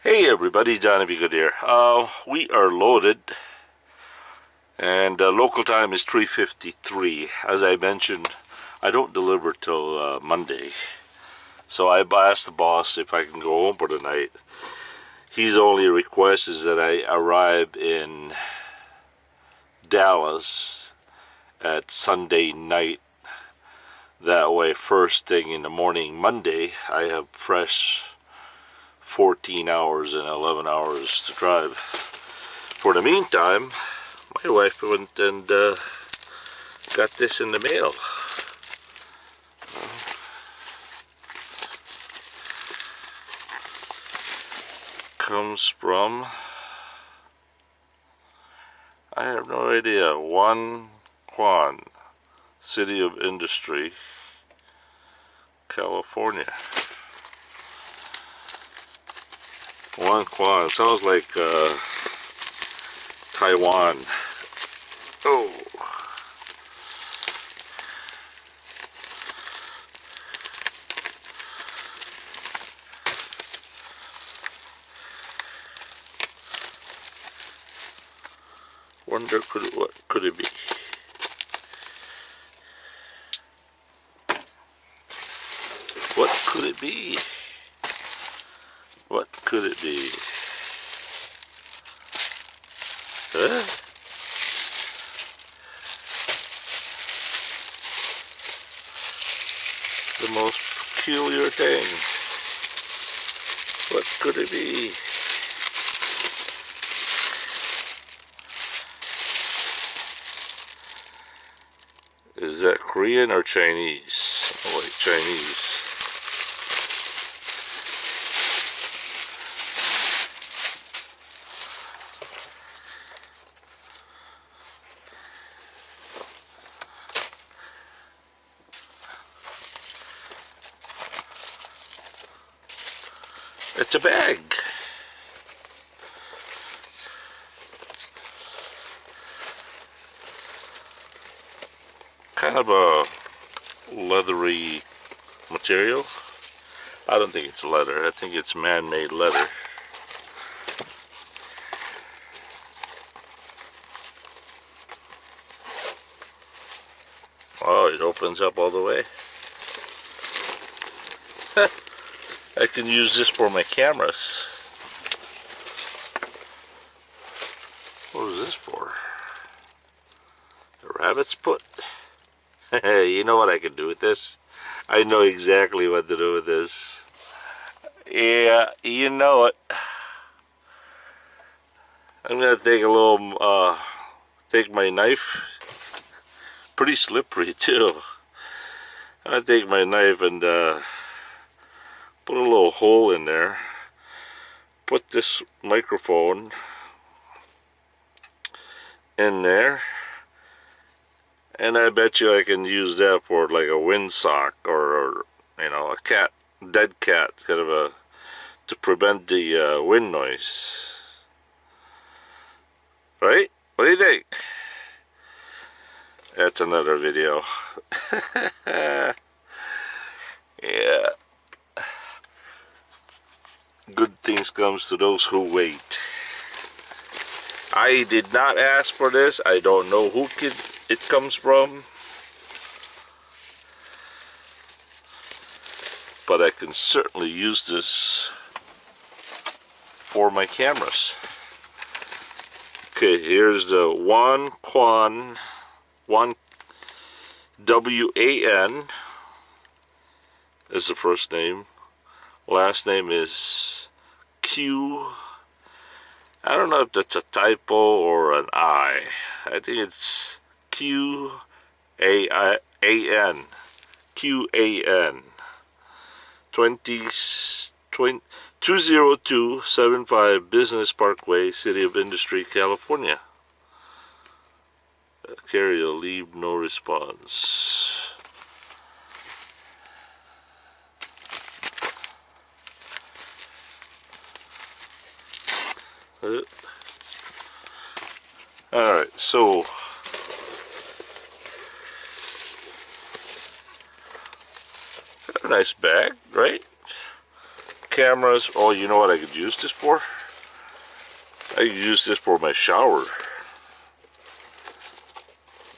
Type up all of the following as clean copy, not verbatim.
Hey everybody, Johnny B. Good here. We are loaded, and local time is 3:53. As I mentioned, I don't deliver till Monday, so I asked the boss if I can go home for the night. His only request is that I arrive in Dallas at Sunday night. That way, first thing in the morning Monday, I have fresh 14 hours and 11 hours to drive. For the meantime, my wife went and got this in the mail. Comes from, I have no idea, Quan, City of Industry, California. Quan sounds like Taiwan. Oh. Wonder what could it be? What could it be? What could it be? Huh? The most peculiar thing. What could it be? Is that Korean or Chinese? I like Chinese. It's a bag. Kind of a leathery material. I don't think it's leather. I think it's man-made leather. Oh, it opens up all the way. I can use this for my cameras. What is this for? A rabbit's foot? You know what I can do with this? I know exactly what to do with this. Yeah, you know it. I'm gonna take a little, take my knife. Pretty slippery too. I'm gonna take my knife and put a little hole in there. Put this microphone in there. And I bet you I can use that for like a windsock or you know, a cat, dead cat, kind of a, to prevent the wind noise. Right? What do you think? That's another video. Yeah. Good things comes to those who wait. I did not ask for this. I don't know who it comes from. But I can certainly use this for my cameras. Okay, here's the Quan, W-A-N is the first name. Last name is Q. I don't know if that's a typo or an I. I think it's Q-A-N. Q-A-N. 20275 Business Parkway, City of Industry, California. Carrier, leave no response. Alright, so a nice bag, right? cameras. Oh, you know what I could use this for? I could use this for my shower.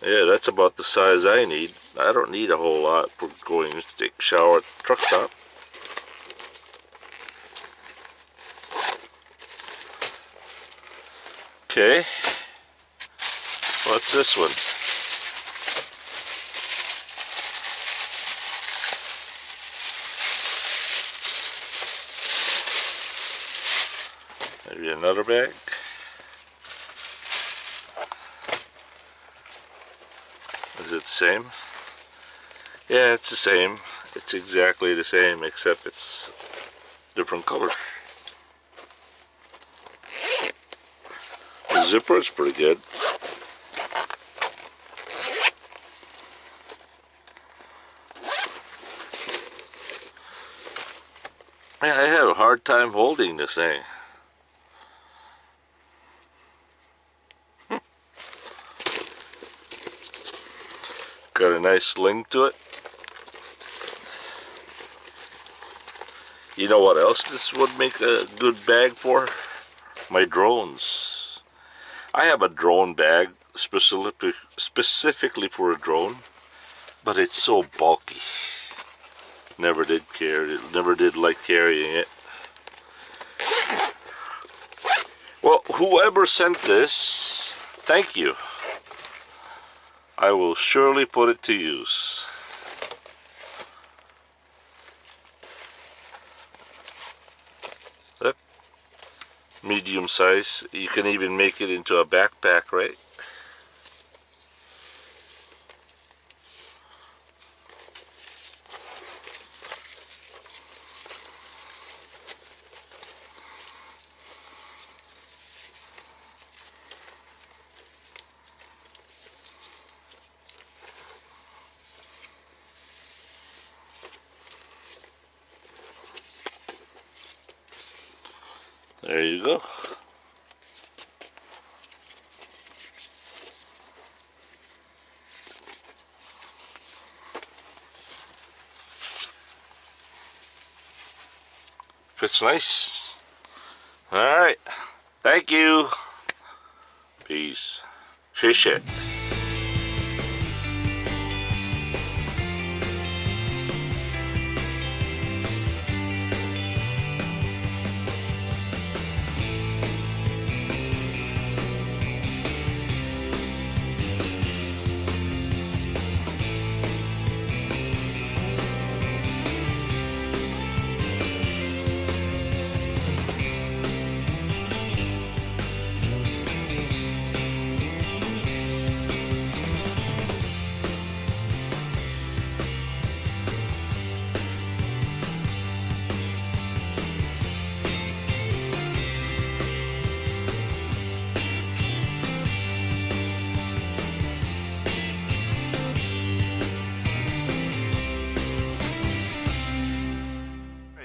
Yeah, that's about the size I need. I don't need a whole lot for going to take a shower at the truck stop. Okay. What's this one? Maybe another bag. Is it the same? Yeah, it's the same. It's exactly the same, except it's different color. The zipper is pretty good. Man, I have a hard time holding this thing. Got a nice sling to it. You know what else this would make a good bag for? My drones. I have a drone bag specifically for a drone, but it's so bulky. Never did carry it. Never did like carrying it. Well, whoever sent this, thank you. I will surely put it to use. Look, medium size. You can even make it into a backpack, right? There you go. Fits nice. All right. Thank you. Peace. Fish it.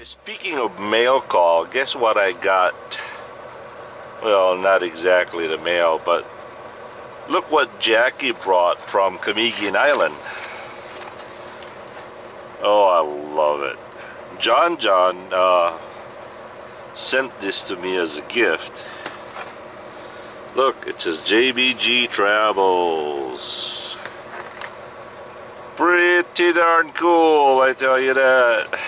Speaking of mail call, guess what I got? Well, not exactly the mail, but look what Jackie brought from Camiguin Island. Oh, I love it. John sent this to me as a gift. Look, it says JBG Travels. Pretty darn cool, I tell you that.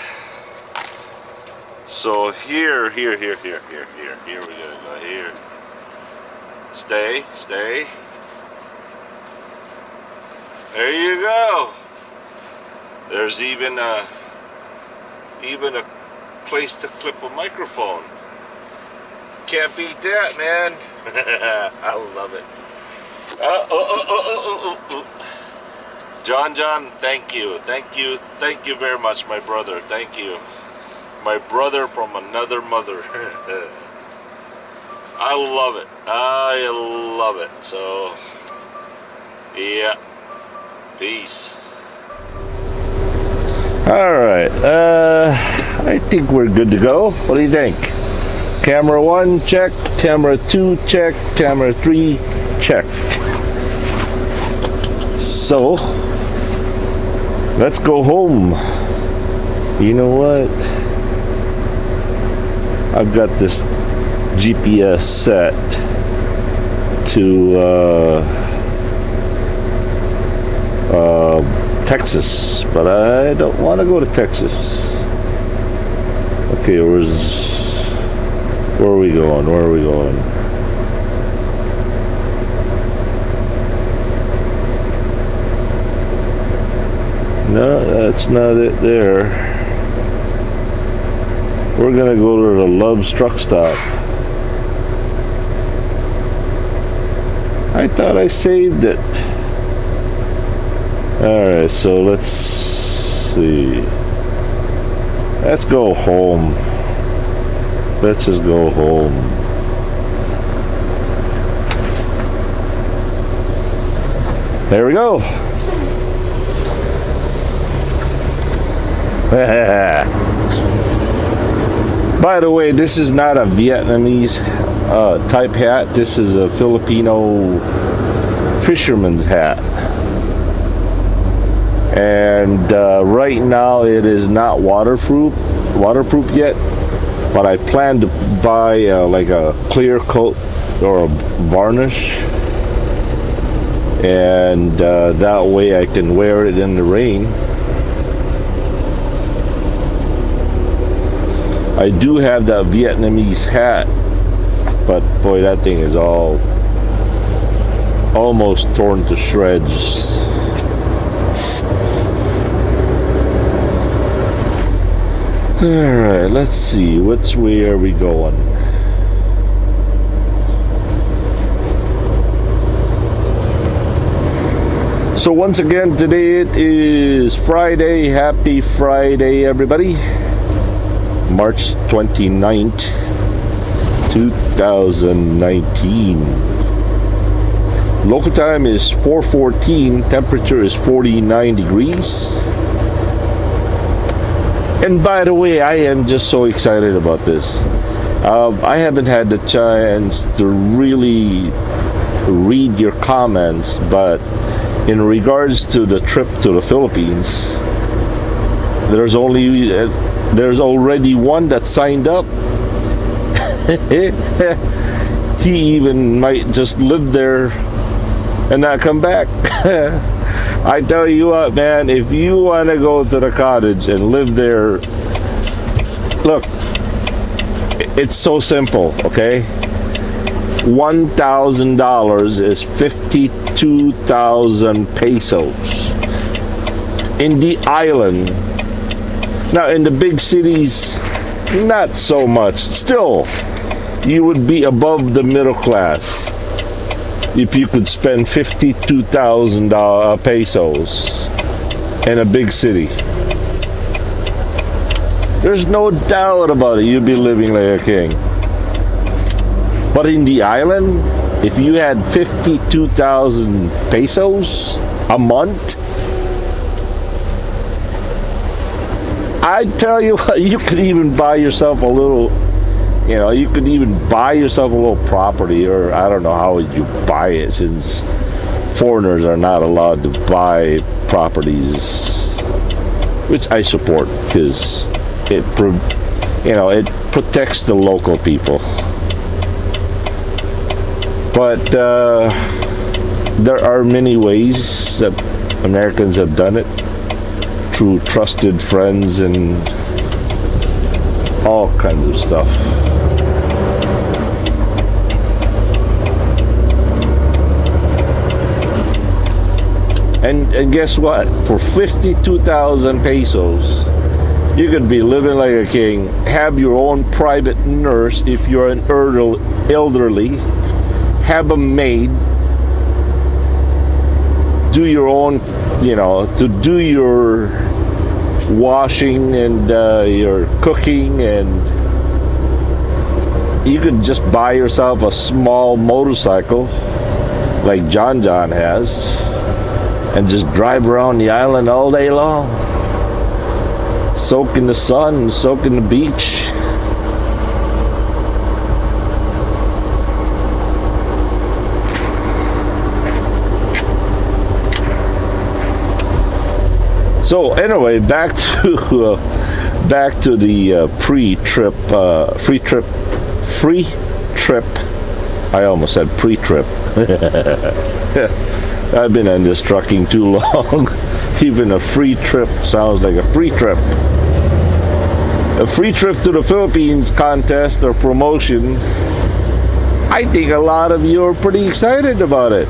So here we gotta go here. Stay. There you go. There's even a place to clip a microphone. Can't beat that, man. I love it. John, thank you very much, my brother. Thank you. My brother from another mother. I love it. So, yeah. Peace. Alright, I think we're good to go. What do you think? Camera 1, check. Camera 2, check. Camera 3, check. So, let's go home. You know what? I've got this GPS set to Texas, but I don't want to go to Texas. Okay, where are we going? Where are we going? No, that's not it there. We're gonna go to the Love's Truck Stop. I thought I saved it. Alright, so let's see. Let's go home. Let's just go home. There we go. By the way, this is not a Vietnamese type hat. This is a Filipino fisherman's hat. And right now it is not waterproof yet, but I plan to buy like a clear coat or a varnish, and that way I can wear it in the rain. I do have that Vietnamese hat, but boy, that thing is almost torn to shreds. Alright, let's see, which way are we going? So once again, today it is Friday. Happy Friday, everybody. March 29th, 2019. Local time is 4:14. Temperature is 49 degrees. And by the way, I am just so excited about this. I haven't had the chance to really read your comments, but in regards to the trip to the Philippines, there's already one that signed up. He even might just live there and not come back. I tell you what, man, if you want to go to the cottage and live there, look, it's so simple, okay? $1,000 is 52,000 pesos. In the island, now in the big cities, not so much. Still, you would be above the middle class if you could spend 52,000 pesos in a big city. There's no doubt about it, you'd be living like a king. But in the island, if you had 52,000 pesos a month, I tell you what, you could even buy yourself a little, you could even buy yourself a little property, or I don't know how you buy it, since foreigners are not allowed to buy properties, which I support, because it protects the local people. But there are many ways that Americans have done it, through trusted friends and all kinds of stuff. And guess what? For 52,000 pesos, you could be living like a king, have your own private nurse if you're an elderly, have a maid, do your own, to do your washing and your cooking, and you could just buy yourself a small motorcycle like John has, and just drive around the island all day long, soak in the sun, soak in the beach. So anyway, back to back to the free trip. I almost said pre-trip. I've been on this trucking too long. Even a free trip sounds like a pre-trip. A free trip to the Philippines contest or promotion. I think a lot of you are pretty excited about it.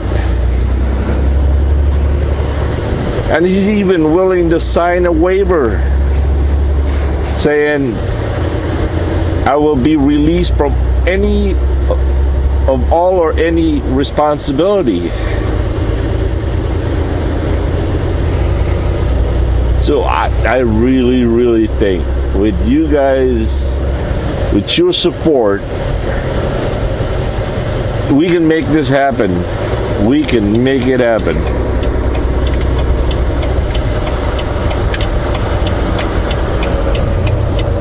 And he's even willing to sign a waiver saying, I will be released from any of all or any responsibility. So I really, really think with you guys, with your support, we can make this happen. We can make it happen.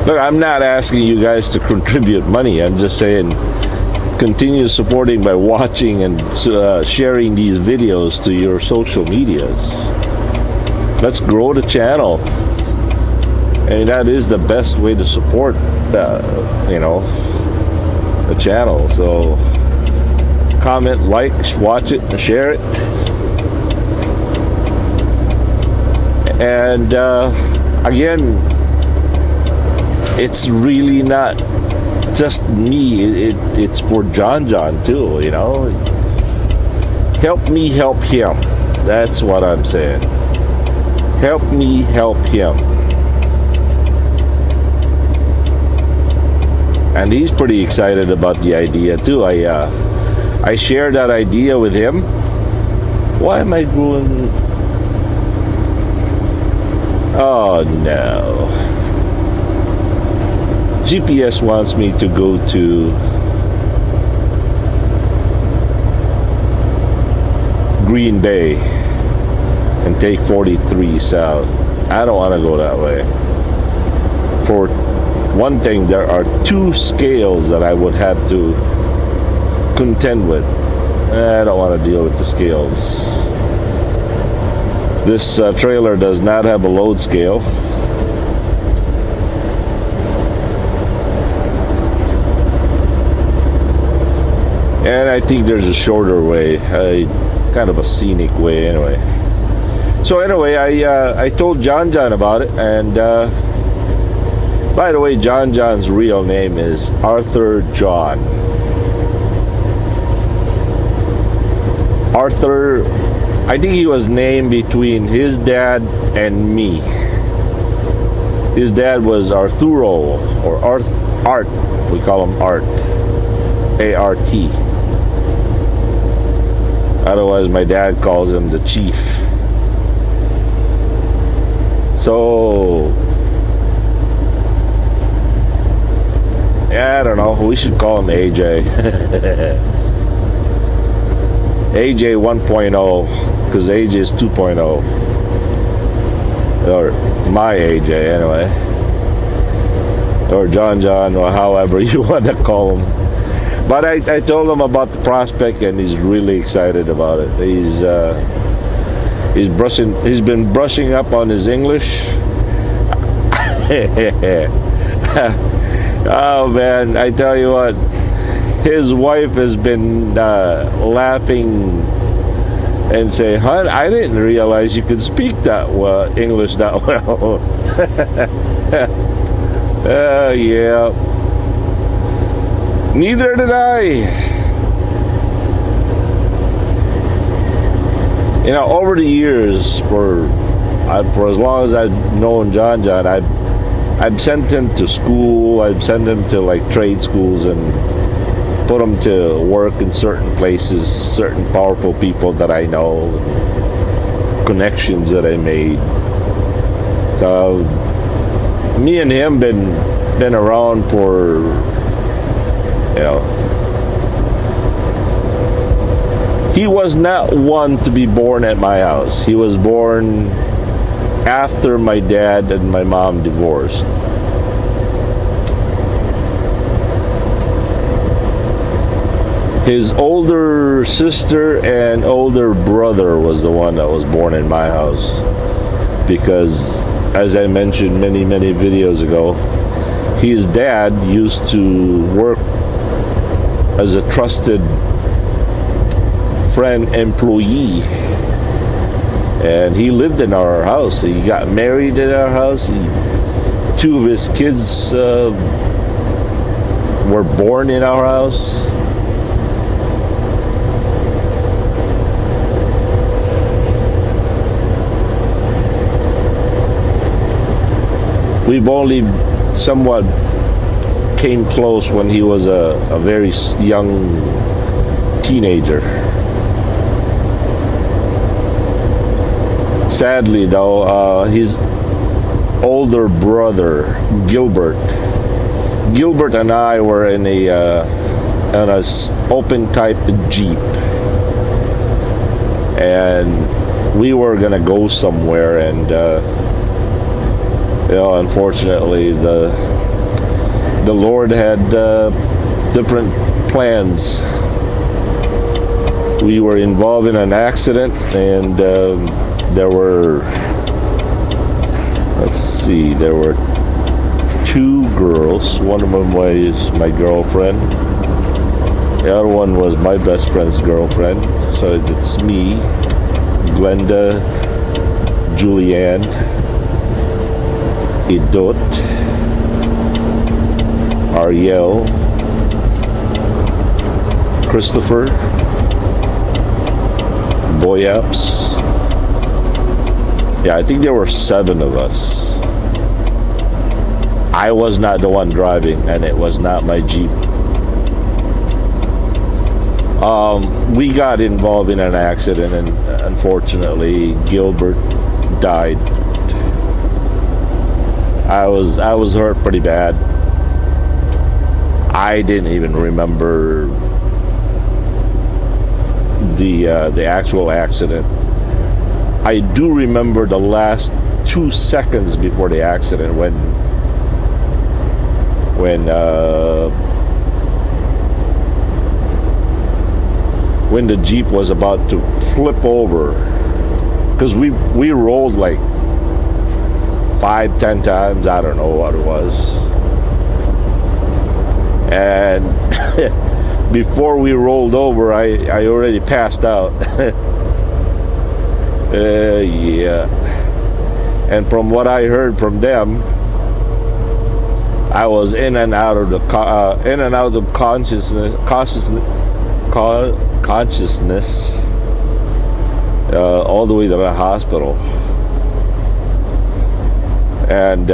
Look, I'm not asking you guys to contribute money. I'm just saying continue supporting by watching and sharing these videos to your social medias. Let's grow the channel. And that is the best way to support the channel. So comment, like, watch it, and share it. And again, it's really not just me. It's for John too, Help me help him. That's what I'm saying. Help me help him. And he's pretty excited about the idea too. I shared that idea with him. Why am I going? Oh no. GPS wants me to go to Green Bay and take 43 south. I don't want to go that way. For one thing, there are two scales that I would have to contend with. I don't want to deal with the scales. This trailer does not have a load scale. And I think there's a shorter way, kind of a scenic way anyway. So anyway, I told John about it, and by the way, John's real name is Arthur John. Arthur, I think he was named between his dad and me. His dad was Arturo, or Art, we call him Art, A-R-T. Otherwise, my dad calls him the Chief. So, yeah, I don't know. We should call him AJ. AJ 1.0, because AJ is 2.0. Or my AJ, anyway. Or John, or however you want to call him. But I told him about the prospect, and he's really excited about it. He's been brushing up on his English. Oh man, I tell you what, his wife has been laughing and say, "Hon, I didn't realize you could speak that English that well." Yeah. Neither did I. Over the years, for as long as I've known John, I've sent him to school. I've sent him to like trade schools and put him to work in certain places, certain powerful people that I know, connections that I made. So me and him been around for, he was not one to be born at my house. He was born after my dad and my mom divorced. His older sister and older brother was the one that was born in my house, because as I mentioned many videos ago, his dad used to work as a trusted friend employee, and he lived in our house. He got married in our house. Two of his kids were born in our house. We've only somewhat came close when he was a very young teenager. Sadly, though, his older brother Gilbert and I were in a open type Jeep, and we were gonna go somewhere, and unfortunately the Lord had different plans. We were involved in an accident, and there were, there were two girls. One of them was my girlfriend. The other one was my best friend's girlfriend. So it's me, Glenda, Julianne, Idot, Ariel, Christopher, Boyaps. Yeah, I think there were 7 of us. I was not the one driving, and it was not my Jeep. We got involved in an accident, and unfortunately Gilbert died. I was hurt pretty bad. I didn't even remember the actual accident. I do remember the last 2 seconds before the accident when the Jeep was about to flip over, because we rolled like 5-10 times. I don't know what it was. And before we rolled over, I already passed out. Yeah. And from what I heard from them, I was in and out of consciousness all the way to the hospital. And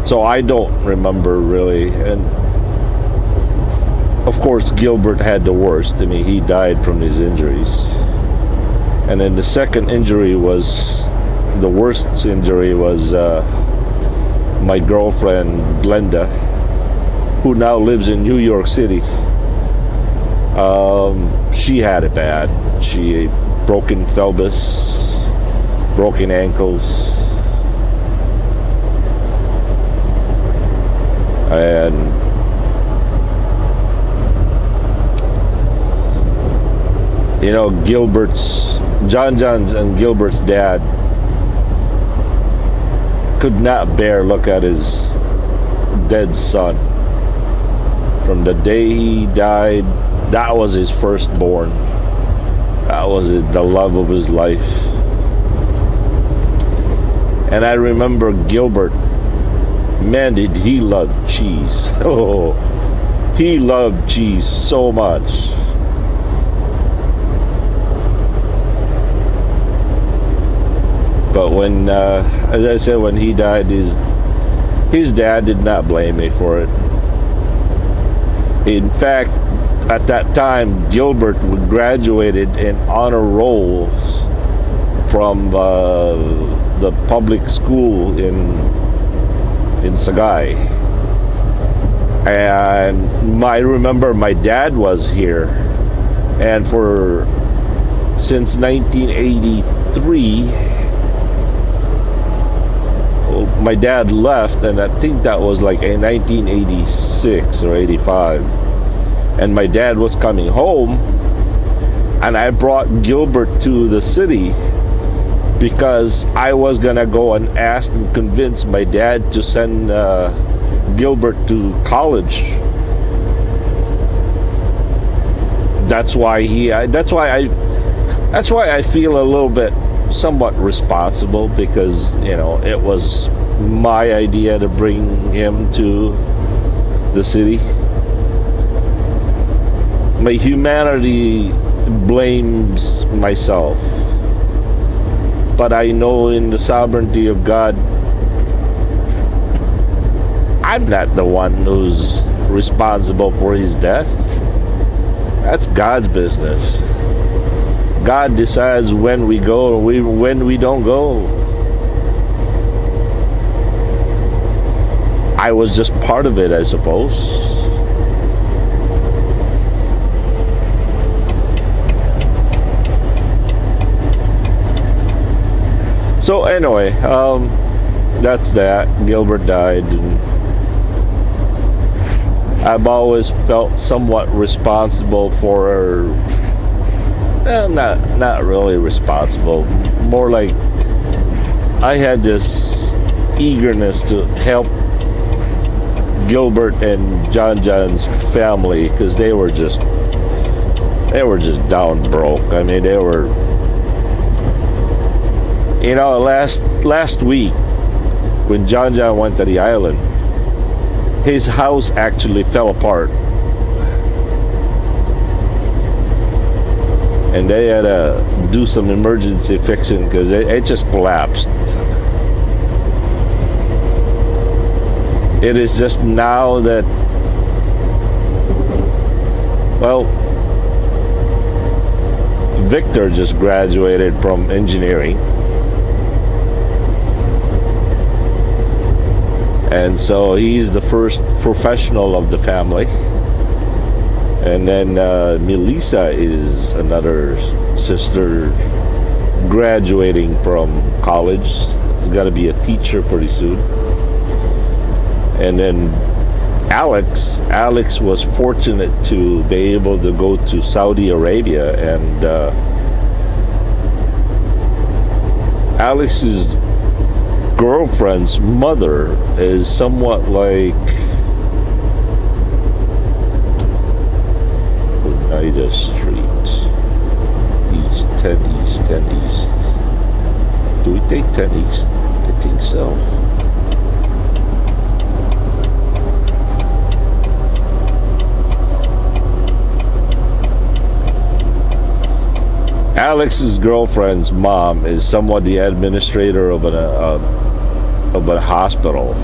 so I don't remember really. And of course Gilbert had the worst. I mean, he died from his injuries. And then the second injury was, the worst injury was my girlfriend Glenda, who now lives in New York City. She had it bad. She broken pelvis, broken ankles, and John's and Gilbert's dad could not bear look at his dead son. From the day he died, that was his firstborn. That was the love of his life. And I remember Gilbert, man, did he love cheese. Oh, he loved cheese so much. But when, as I said, when he died, his dad did not blame me for it. In fact, at that time, Gilbert graduated in honor rolls from the public school in Sagay. And I remember my dad was here, and since 1983, my dad left, and I think that was like in 1986 or 85, and my dad was coming home, and I brought Gilbert to the city because I was gonna go and ask and convince my dad to send Gilbert to college. That's why I feel a little bit somewhat responsible, because it was my idea to bring him to the city. My humanity blames myself, but I know in the sovereignty of God, I'm not the one who's responsible for his death. That's God's business. God decides when we go and when we don't go. I was just part of it, I suppose. So anyway, that's that. Gilbert died, and I've always felt somewhat responsible for, not really responsible, more like I had this eagerness to help Gilbert and John's family, because they were just down broke. I mean, they were, last week when John went to the island, his house actually fell apart, and they had to do some emergency fixing because it just collapsed. It is just now that, well, Victor just graduated from engineering, and so he's the first professional of the family. And then Melissa is another sister graduating from college. Got to be a teacher pretty soon. And then Alex was fortunate to be able to go to Saudi Arabia, and Alex's girlfriend's mother is somewhat like Oneida Street, East 10 East. Do we take 10 East? I think so. Alex's girlfriend's mom is somewhat the administrator of a hospital,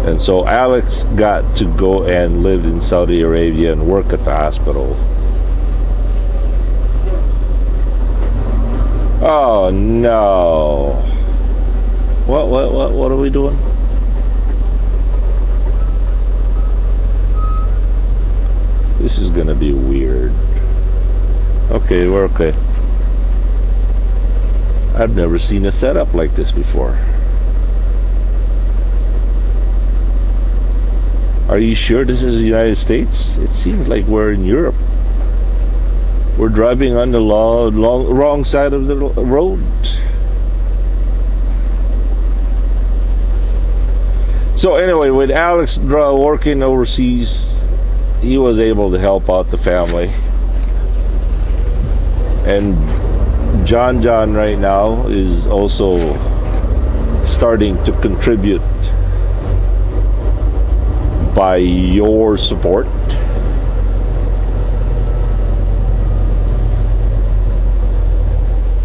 and so Alex got to go and live in Saudi Arabia and work at the hospital. Oh no! What are we doing? This is gonna be weird. Okay, we're okay. I've never seen a setup like this before. Are you sure this is the United States? It seems like we're in Europe. We're driving on the wrong side of the road. So anyway, with Alex working overseas, he was able to help out the family. And John right now is also starting to contribute by your support.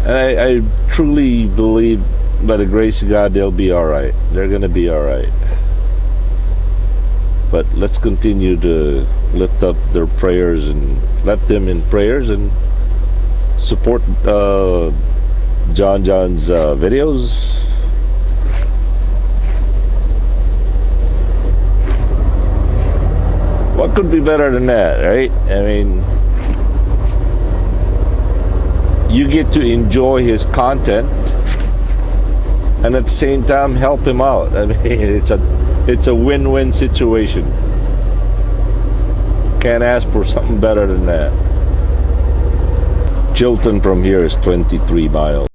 And I truly believe, by the grace of God, they'll be alright. They're going to be alright. But let's continue to lift up their prayers and let them in prayers, and support John's videos. What could be better than that, right? I mean, you get to enjoy his content and at the same time help him out. I mean, it's a win-win situation. Can't ask for something better than that. Chilton from here is 23 miles.